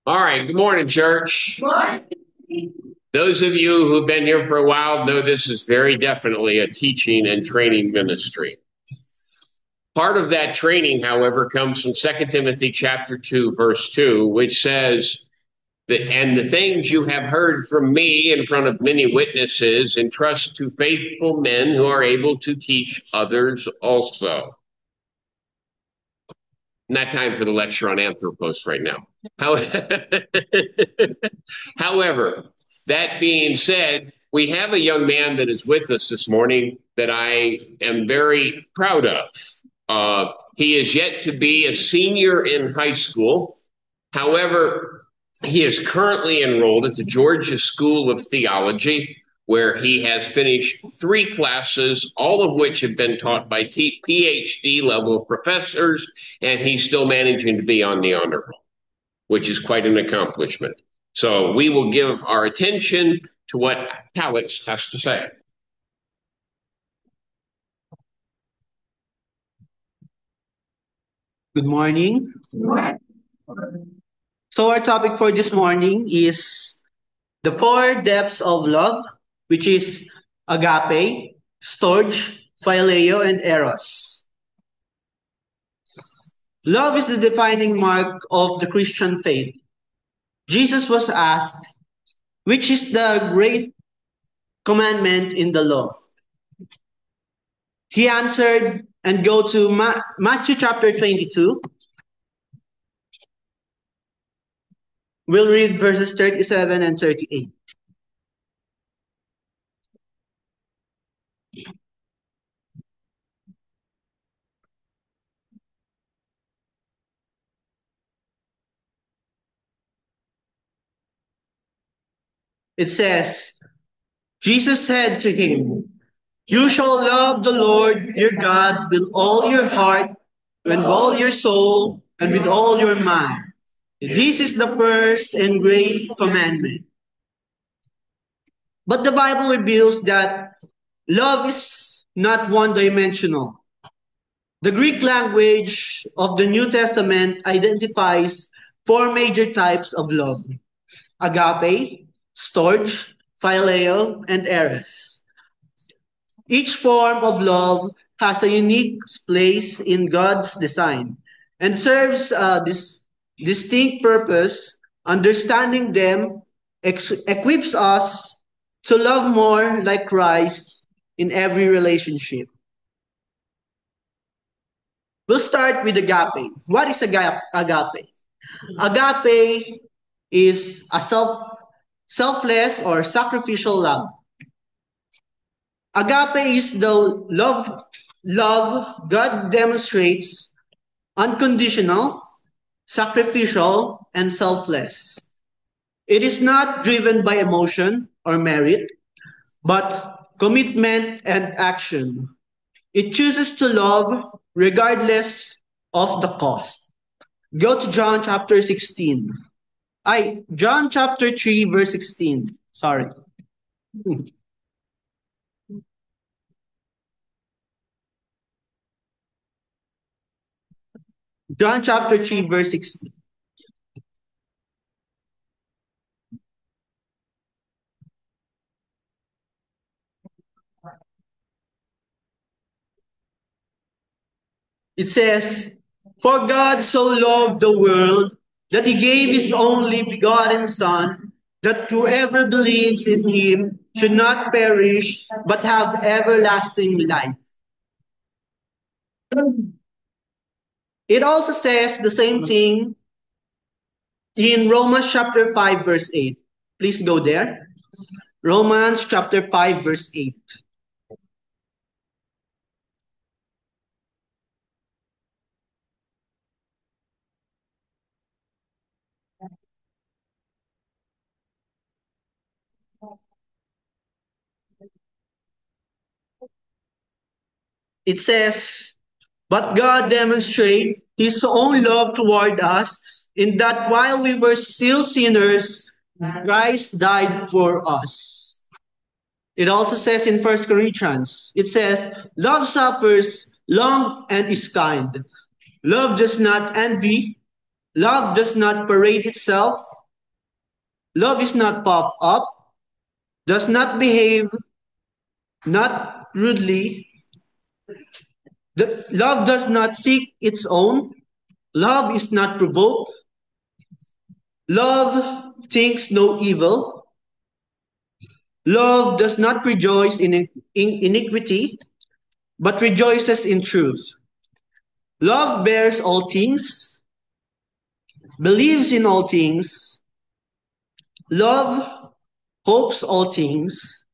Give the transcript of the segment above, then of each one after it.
All right, good morning, church. Those of you who've been here for a while know this is very definitely a teaching and training ministry. Part of that training, however, comes from 2 Timothy chapter 2, verse 2, which says that, and the things you have heard from me in front of many witnesses, entrust to faithful men who are able to teach others also. Not time for the lecture on Anthropos right now. However, that being said, we have a young man that is with us this morning that I am very proud of. He is yet to be a senior in high school. However, he is currently enrolled at the Georgia School of Theology, where he has finished 3 classes, all of which have been taught by PhD level professors, and he's still managing to be on the honor roll, which is quite an accomplishment. So we will give our attention to what Alex has to say. Good morning. So our topic for this morning is the 4 depths of love, which is agape, storge, phileo, and eros. Love is the defining mark of the Christian faith. Jesus was asked, which is the great commandment in the law? He answered, and go to Matthew chapter 22. We'll read verses 37 and 38. It says, Jesus said to him, "You shall love the Lord your God with all your heart, with all your soul, and with all your mind. This is the first and great commandment." But the Bible reveals that love is not one-dimensional. The Greek language of the New Testament identifies 4 major types of love: agape, storge, phileo, and eros. Each form of love has a unique place in God's design and serves this distinct purpose. Understanding them equips us to love more like Christ in every relationship. We'll start with agape. What is agape? Agape is a selfless or sacrificial love. Agape is the love God demonstrates, unconditional, sacrificial, and selfless. It is not driven by emotion or merit, but commitment and action. It chooses to love regardless of the cost. Go to John chapter 16. John chapter 3 verse 16. Sorry. John chapter 3 verse 16. It says, "For God so loved the world that he gave his only begotten Son, that whoever believes in him should not perish, but have everlasting life." It also says the same thing in Romans chapter 5 verse 8. Please go there. Romans chapter 5 verse 8. It says, "But God demonstrates his own love toward us in that while we were still sinners, Christ died for us." It also says in 1 Corinthians, it says, "Love suffers long and is kind. Love does not envy. Love does not parade itself. Love is not puffed up, does not behave not rudely. Love does not seek its own. Love is not provoked. Love thinks no evil. Love does not rejoice in iniquity, but rejoices in truth. Love bears all things, believes in all things. Love hopes all things,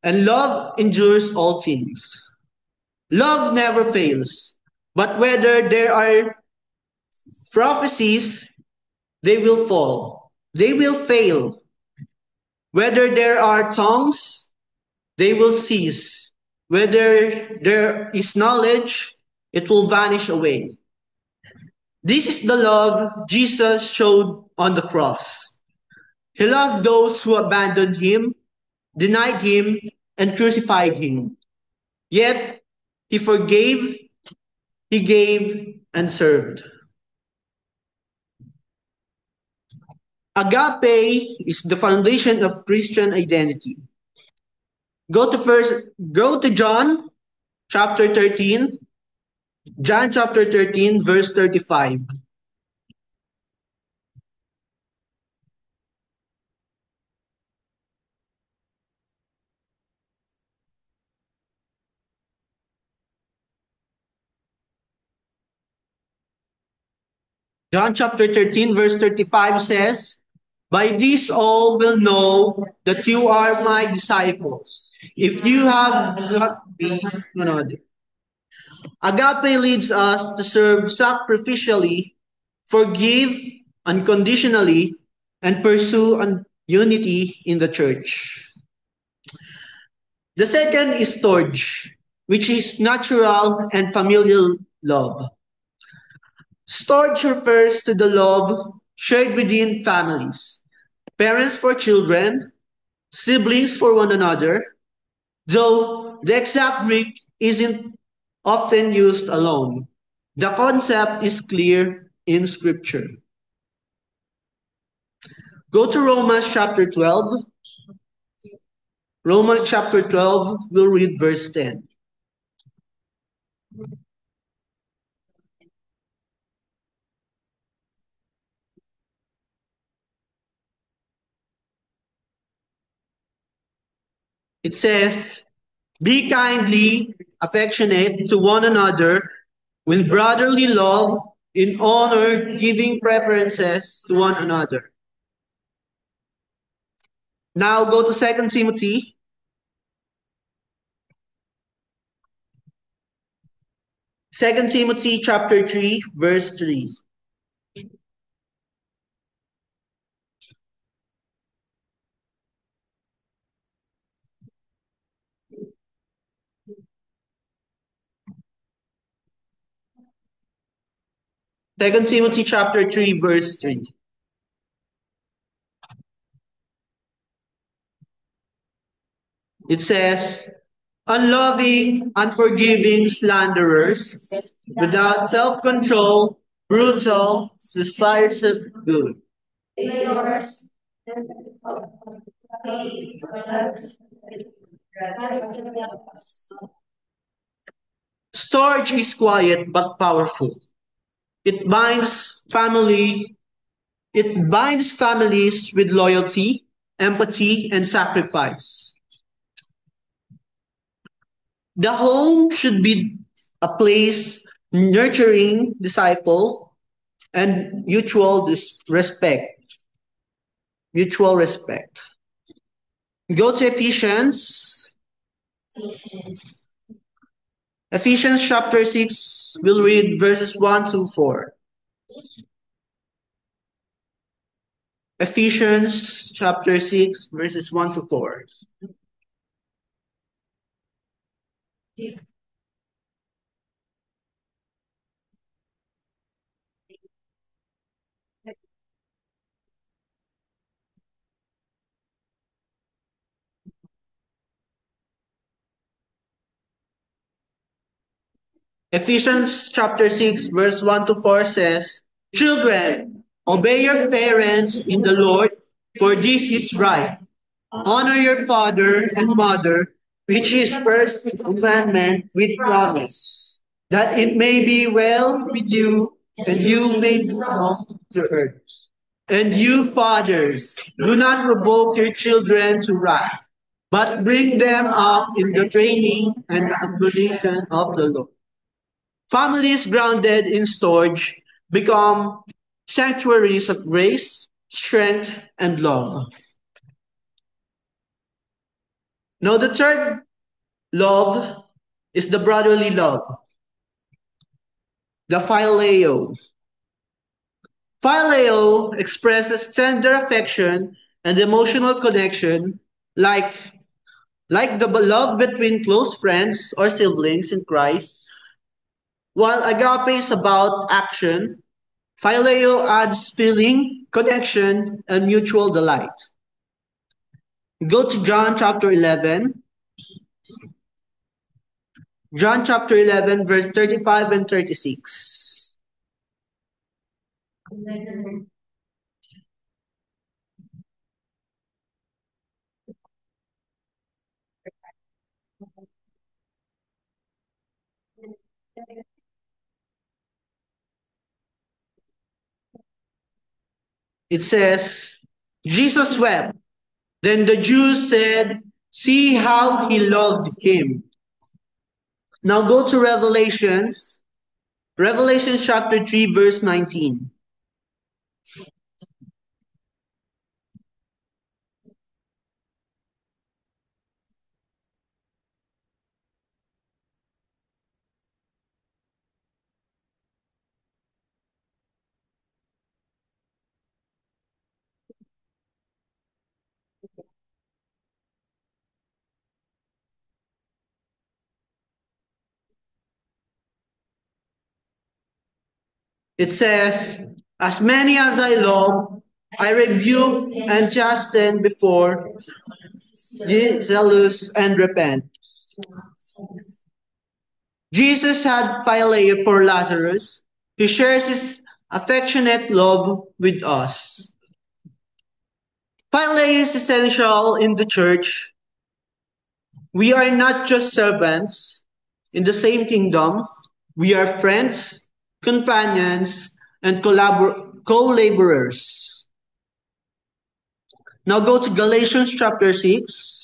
and love endures all things. Love never fails, but whether there are prophecies, they will fall. They will fail. Whether there are tongues, they will cease. Whether there is knowledge, it will vanish away. This is the love Jesus showed on the cross. He loved those who abandoned him, denied him, and crucified him. Yet, he forgave, he gave, and served. Agape is the foundation of Christian identity. Go to John chapter 13. John chapter 13, verse 35. John chapter 13, verse 35 says, by this all will know that you are my disciples, if you have not me another. Agape leads us to serve sacrificially, forgive unconditionally, and pursue unity in the church. The second is storge, which is natural and familial love. Storge refers to the love shared within families, parents for children, siblings for one another, though the exact Greek isn't often used alone. The concept is clear in Scripture. Go to Romans chapter 12. Romans chapter 12, we'll read verse 10. It says, be kindly affectionate to one another with brotherly love, in honor, giving preferences to one another. Now go to 2 Timothy. 2 Timothy chapter 3, verse 3. Second Timothy chapter 3, verse 3. It says, unloving, unforgiving slanderers, without self-control, brutal, despisers of good. Storage is quiet but powerful. It binds family. It binds families with loyalty, empathy, and sacrifice. The home should be a place nurturing disciple and respect. Mutual respect. Go to Ephesians. Ephesians chapter 6, we'll read verses 1 to 4. Ephesians chapter 6, verses 1 to 4. Ephesians chapter 6, verse 1 to 4 says, children, obey your parents in the Lord, for this is right. Honor your father and mother, which is first commandment with promise, that it may be well with you and you may belong to earth. And you fathers, do not provoke your children to wrath, but bring them up in the training and admonition of the Lord. Families grounded in storage become sanctuaries of grace, strength, and love. Now, the third love is the brotherly love, the phileo. Phileo expresses tender affection and emotional connection like, like the love between close friends or siblings in Christ, while agape is about action. Phileo adds feeling, connection, and mutual delight. Go to John chapter 11. John chapter 11, verse 35 and 36. It says, Jesus wept. Then the Jews said, see how he loved him. Now go to Revelations. Revelation chapter 3, verse 19. It says, as many as I love, I rebuke and chasten before, ye zealous and repent. Jesus had phileo for Lazarus. He shares his affectionate love with us. Phileo is essential in the church. We are not just servants in the same kingdom. We are friends, companions, and co-laborers. Now go to Galatians chapter 6.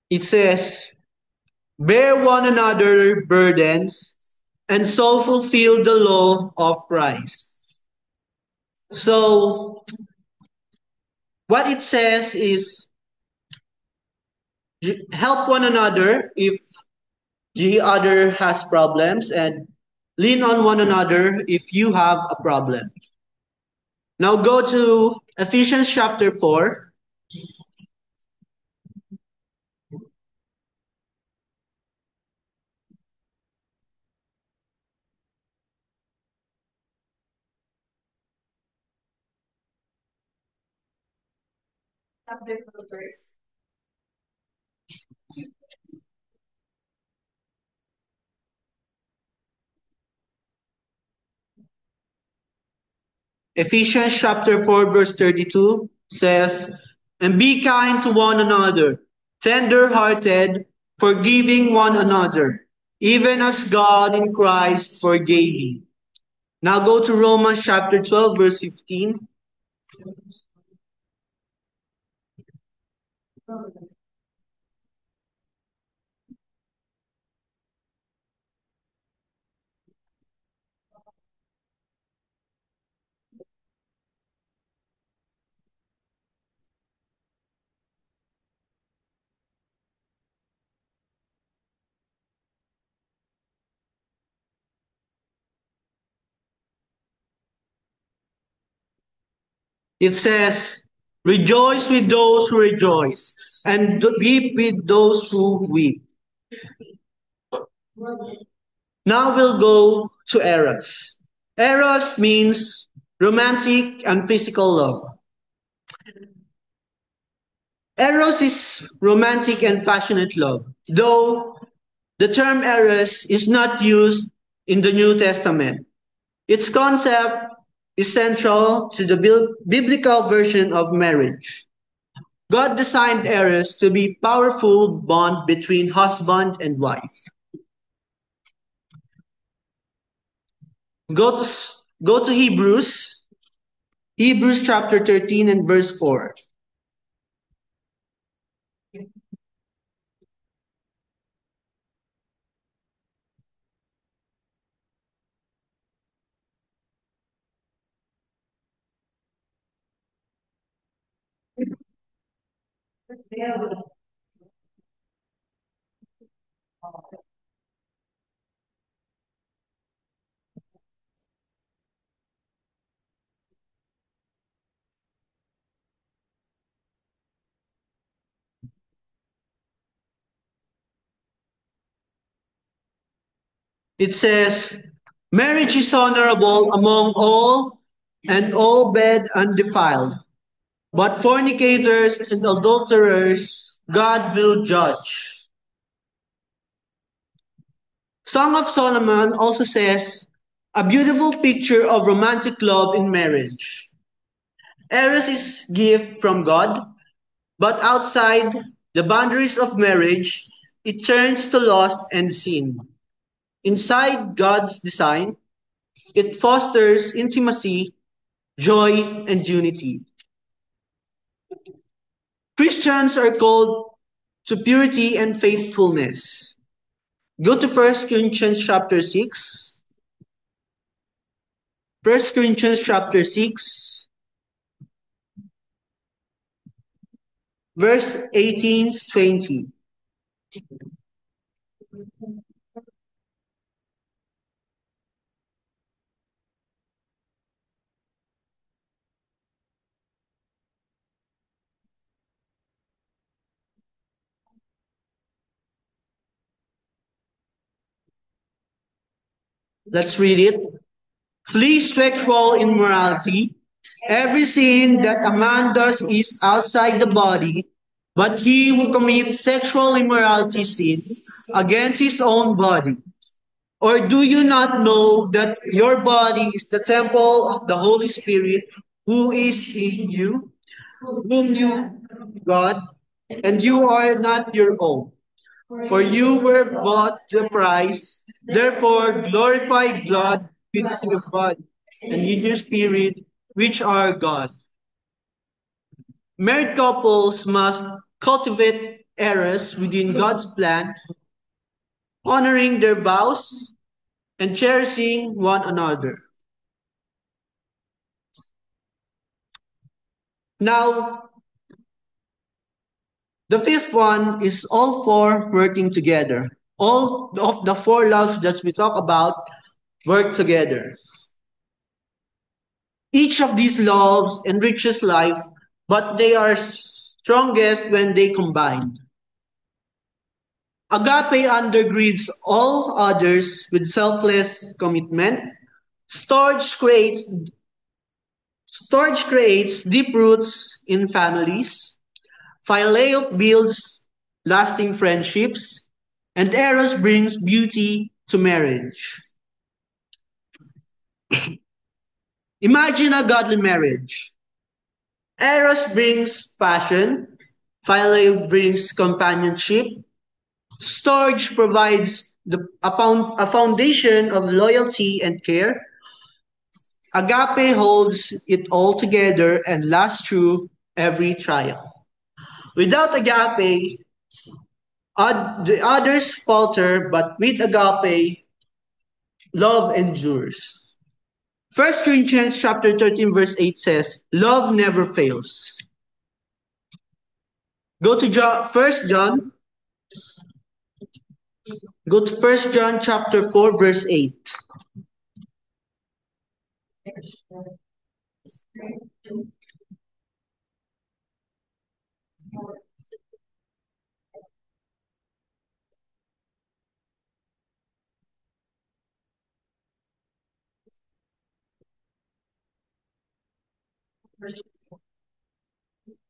It says, bear one another burdens and so fulfill the law of Christ. So what it says is help one another if the other has problems and lean on one another if you have a problem. Now go to Ephesians chapter 4. Ephesians chapter 4 verse 32 says, and be kind to one another, tender-hearted, forgiving one another, even as God in Christ forgave you. Now go to Romans chapter 12 verse 15. It says, Rejoice with those who rejoice, and weep with those who weep. Now we'll go to Eros. Eros means romantic and physical love. Eros is romantic and passionate love, though the term Eros is not used in the New Testament. Its concept is central to the biblical version of marriage. God designed Eros to be a powerful bond between husband and wife. Go to go to Hebrews, Hebrews chapter 13 and verse 4. It says, marriage is honorable among all, and all bed undefiled. But fornicators and adulterers God will judge. Song of Solomon also says, a beautiful picture of romantic love in marriage. Eros is gift from God, but outside the boundaries of marriage, it turns to lust and sin. Inside God's design, it fosters intimacy, joy, and unity. Christians are called to purity and faithfulness. Go to First Corinthians chapter 6. First Corinthians chapter 6, verse 18 to 20. Let's read it. Flee sexual immorality. Every sin that a man does is outside the body, but he who commits sexual immorality sins against his own body. Or do you not know that your body is the temple of the Holy Spirit who is in you, whom you got, and you are not your own? For you were bought the price. Therefore, glorify God with your body and with your spirit, which are God. Married couples must cultivate eros within God's plan, honoring their vows and cherishing one another. Now, the fifth one is all four working together. All of the four loves that we talk about work together. Each of these loves enriches life, but they are strongest when they combine. Agape undergirds all others with selfless commitment. Storge creates Storage creates deep roots in families. Phileo builds lasting friendships. And Eros brings beauty to marriage. Imagine a godly marriage. Eros brings passion. Phileo brings companionship. Storage provides a foundation of loyalty and care. Agape holds it all together and lasts through every trial. Without agape, the others falter, but with agape, love endures. First Corinthians chapter 13 verse 8 says, love never fails. Go to First John. Go to First John chapter 4 verse 8.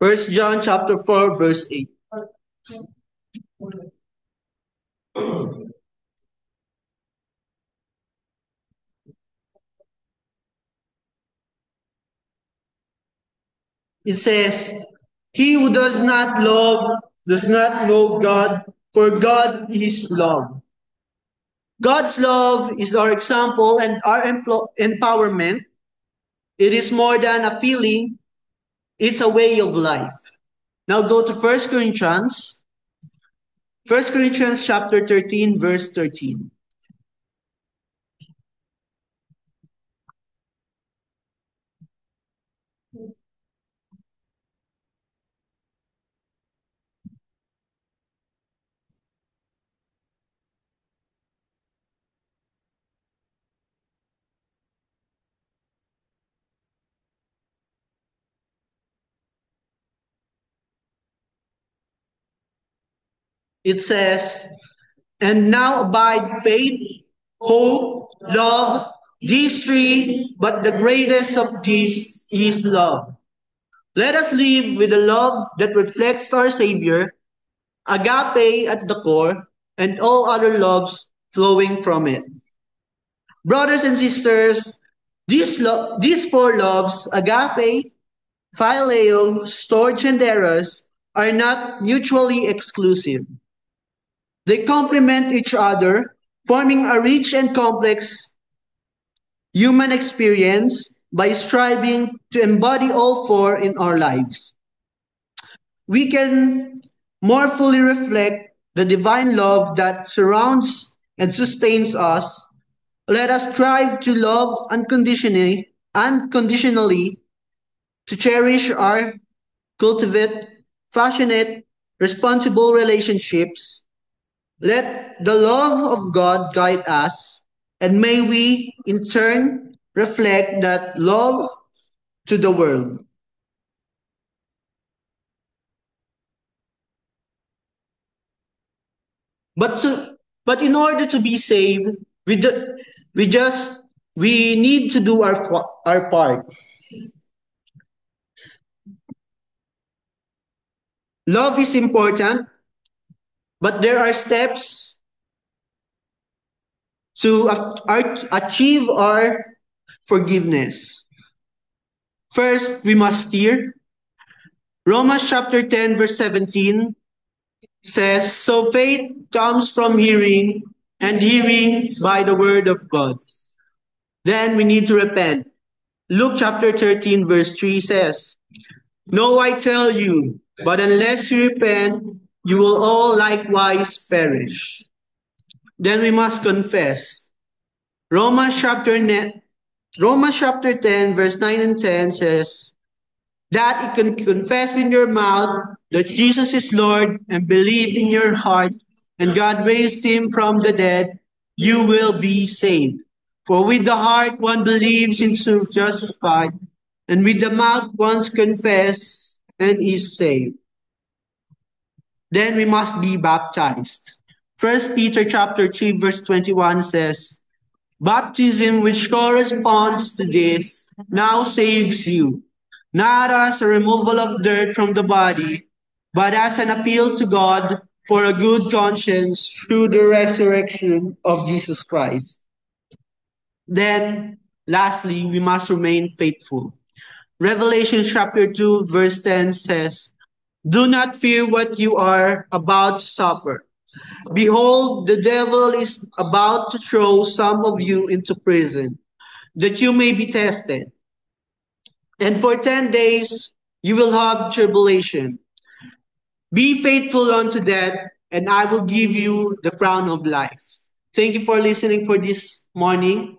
First John chapter 4, verse 8. It says, he who does not love does not know God, for God is love. God's love is our example and our empowerment. It is more than a feeling, it's a way of life. Now go to First Corinthians. First Corinthians chapter 13, verse 13. It says, and now abide faith, hope, love, these three, but the greatest of these is love. Let us live with a love that reflects our Savior, agape at the core, and all other loves flowing from it. Brothers and sisters, these four loves, agape, phileo, storge, and eros, are not mutually exclusive. They complement each other, forming a rich and complex human experience by striving to embody all four in our lives. We can more fully reflect the divine love that surrounds and sustains us. Let us strive to love unconditionally, to cherish our cultivate passionate, responsible relationships. Let the love of God guide us, and may we in turn reflect that love to the world. But in order to be saved, we just we need to do our part. Love is important, but there are steps to achieve our forgiveness. First, we must steer. Romans chapter 10, verse 17 says, so faith comes from hearing, and hearing by the word of God. Then we need to repent. Luke chapter 13, verse 3 says, no, I tell you, but unless you repent, you will all likewise perish. Then we must confess. Romans chapter 10, verse 9 and 10 says, that you can confess with your mouth that Jesus is Lord and believe in your heart and God raised him from the dead, you will be saved. For with the heart one believes and is justified, and with the mouth one confesses and is saved. Then we must be baptized. First Peter chapter 3 verse 21 says, baptism which corresponds to this now saves you, not as a removal of dirt from the body, but as an appeal to God for a good conscience through the resurrection of Jesus Christ. Then, lastly, we must remain faithful. Revelation chapter 2 verse 10 says, do not fear what you are about to suffer. Behold, the devil is about to throw some of you into prison, that you may be tested. And for 10 days you will have tribulation. Be faithful unto death, and I will give you the crown of life. Thank you for listening for this morning.